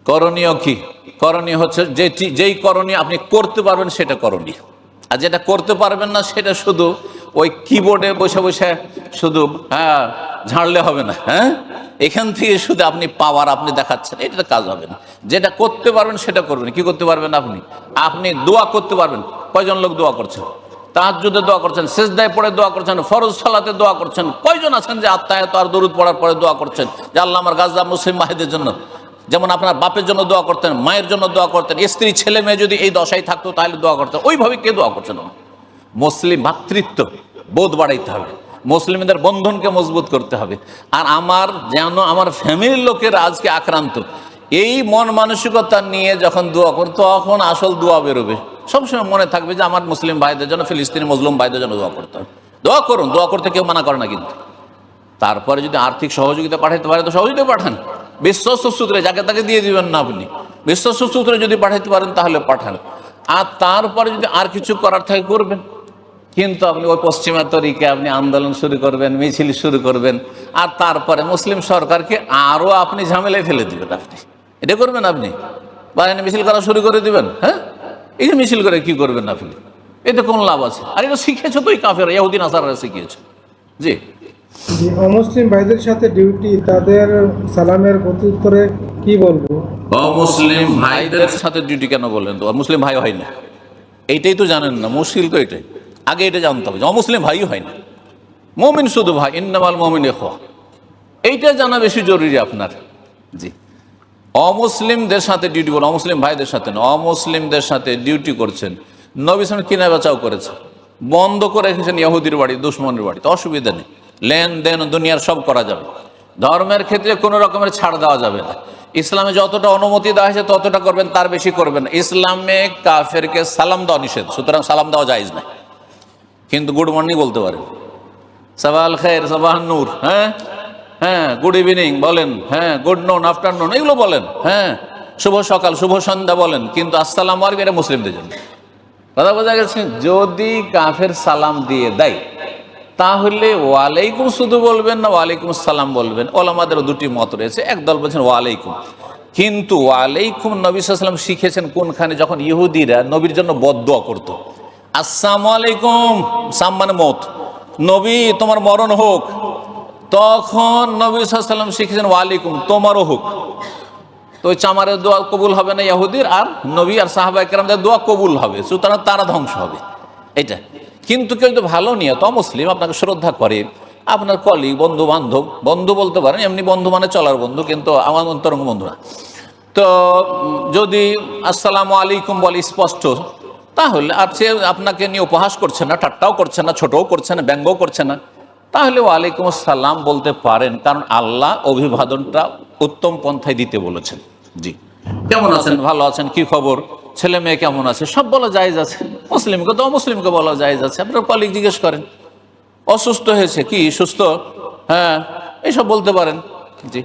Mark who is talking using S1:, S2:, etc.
S1: করণীয় কি? করণীয় হচ্ছে যেই করণীয় আপনি করতে পারবেন সেটা করণীয়, আর যেটা করতে পারবেন না সেটা শুধু ওই কিবোর্ডে বসে বসে শুধু ঝাড়লে হবে না। এখান থেকে শুধু আপনি পাওয়ার আপনি দেখাচ্ছেন, এটা কাজ হবে না। যেটা করতে পারবেন সেটা করবেন। কি করতে পারবেন? আপনি দোয়া করতে পারবেন। কয়জন লোক দোয়া করছেন? তাহাজ্জুদে দোয়া করছেন, সিজদায় পড়ে দোয়া করছেন, ফরজ সালাতে দোয়া করছেন। কয়জন আছেন যে আত্মায়াত আর দরুদ পড়ার পরে দোয়া করছেন যে আল্লাহ আমার গাজা মুসলিম মাহিদের জন্য, যেমন আপনার বাপের জন্য দোয়া করতেন, মায়ের জন্য দোয়া করতেন, স্ত্রী ছেলে মেয়ে যদি এই দশায় থাকতো তাহলে দোয়া করতেন। ওইভাবে কে দোয়া করছেন? মুসলিম ভ্রাতৃত্ব বোধ বাড়াইতে হবে, মুসলিমদের বন্ধনকে মজবুত করতে হবে। আর আমার ফ্যামিলির লোকের আজকে আক্রান্ত, এই মন মানসিকতা নিয়ে যখন দোয়া করো তখন আসল দোয়া বেরোবে। সবসময় মনে থাকবে যে আমার মুসলিম ভাইদের জন্য, ফিলিস্তিনি মুসলিম ভাইদের জন্য দোয়া করতে হবে। দোয়া করুন, দোয়া করতে কেউ মানা করে না। কিন্তু তারপরে যদি আর্থিক সহযোগিতা পাঠাতে পারে তো সহযোগিতা পাঠান, বিশ্বস্ত সূত্রে, যাকে তাকে দিয়ে দিবেন না। আপনি বিশ্বস্ত সূত্রে যদি পাঠাতে পারেন তাহলে পাঠান। আর তারপরে যদি আর কিছু করার থাকে করবেন। কিন্তু আপনি ওই পশ্চিমা তরিকে আপনি আন্দোলন শুরু করবেন, মিছিল শুরু করবেন, আর তারপরে মুসলিম সরকারকে আরও আপনি ঝামেলায় ফেলে দিবেন। আপনি এটা করবেন? আপনি বাহিনী মিছিল করা শুরু করে দিবেন। এই যে মিছিল করে কি করবেন আপনি? এতে কোন লাভ আছে? আর এটা শিখেছো তো ওই কাফেররা, ইহুদি নাসারারা শিখিয়েছে। জি,
S2: অমুসলিম ভাইদের সাথে ডিউটি, তাদের সালামের প্রত্যুত্তরে কি বলবো?
S1: অমুসলিম ভাইদের সাথে ডিউটি কেন বললেন? তো মুসলিম ভাই হয় না, এইটাই তো জানেন না। মুশকিল তো এটাই, আগে এটা জানতে হবে যে অমুসলিম ভাইও হয় না, মুমিন শুধু ভাই, ইন্নামাল মুমিনুনা ইখওয়া। এইটা জানা বেশি জরুরি আপনার। জি, অমুসলিমদের সাথে ডিউটি বলেন, অমুসলিম ভাইদের সাথে না। অমুসলিমদের সাথে ডিউটি করছেন। নবী সাল্লাল্লাহু আলাইহি ওয়াসাল্লাম কিনা বেচাও করেছে, বন্ধ করে রেখেছেন ইহুদির বাড়ি, দুশমনের বাড়িতে। অসুবিধা নেই, লেনদেন দুনিয়ার সব করা যাবে। ধর্মের ক্ষেত্রে কোনো রকমের ছাড় দেওয়া যাবে না। ইসলামে যতটা অনুমতি দেওয়া হয়েছে ততটা করবেন, তার বেশি করবেন। ইসলামে কাফেরকে সালাম দেওয়া নিষেধ, সুতরাং সালাম দেওয়া জায়েজ না। কিন্তু গুড মর্নিং বলতে পারেন, সাবাল খের, সাবাহ নূর, গুড ইভিনিং বলেন, গুড নুন, আফটারনুন, এগুলো বলেন, শুভ সকাল, শুভ সন্ধ্যা বলেন। কিন্তু আসসালামু আলাইকুম এটা মুসলিমদের জন্য। কথা বোঝা গেছে? যদি কাফের সালাম দিয়ে দেয় তাহলে ওয়ালাইকুম শুধু বলবেন না ওয়ালাইকুম সালাম বলবেন। ওলামাদেরও দুটি মত রয়েছে। একদল বলছেন ওয়ালাইকুম, কিন্তু ওয়ালাইকুম নবী সাল্লাল্লাহু আলাইহি ওয়াসাল্লাম শিখেছেন কোনখানে? যখন ইহুদিরা নবীর জন্য বদদোয়া করতো, আসসালামু আলাইকুম, সাম মানে মত, নবী তোমার মরণ হোক, তখন নবী সাল্লাল্লাহু আলাইহি ওয়াসাল্লাম শিখেছেন ওয়ালাইকুম তোমারও হোক। তো ওই চামারের দোয়া কবুল হবে না ইহুদির, আর নবী আর সাহাবায়ে কেরামদের দোয়া কবুল হবে, সুতরাং তারা ধ্বংস হবে। এটা কিন্তু কেউ যদি ভালো নিয়ত মুসলিম আপনাকে শ্রদ্ধা করে, আপনার কলিগ, বন্ধু বান্ধব, বন্ধু বলতে পারেন, এমনি বন্ধু মানে চলার বন্ধু, কিন্তু আমার অন্তরঙ্গ বন্ধু না, তো যদি আসসালামু আলাইকুম বলে স্পষ্ট, তাহলে আর সে আপনাকে নিয়ে উপহাস করছে না, ঠাট্টাও করছে না, ছোটও করছে না, ব্যঙ্গও করছে না, তাহলে ওয়ালাইকুম আসসালাম বলতে পারেন। কারণ আল্লাহ অভিবাদনটা উত্তম পন্থায় দিতে বলেছেন। জি, কেমন আছেন, ভালো আছেন, কি খবর, ছেলে মেয়ে কেমন আছে, সব বলা জায়েজ আছে। মুসলিমকে তো অমুসলিমকে বলা জায়েজ আছে। আপনার কলিগ জিজ্ঞেস করেন অসুস্থ হয়েছে, কি সুস্থ, এইসব বলতে পারেন। জি।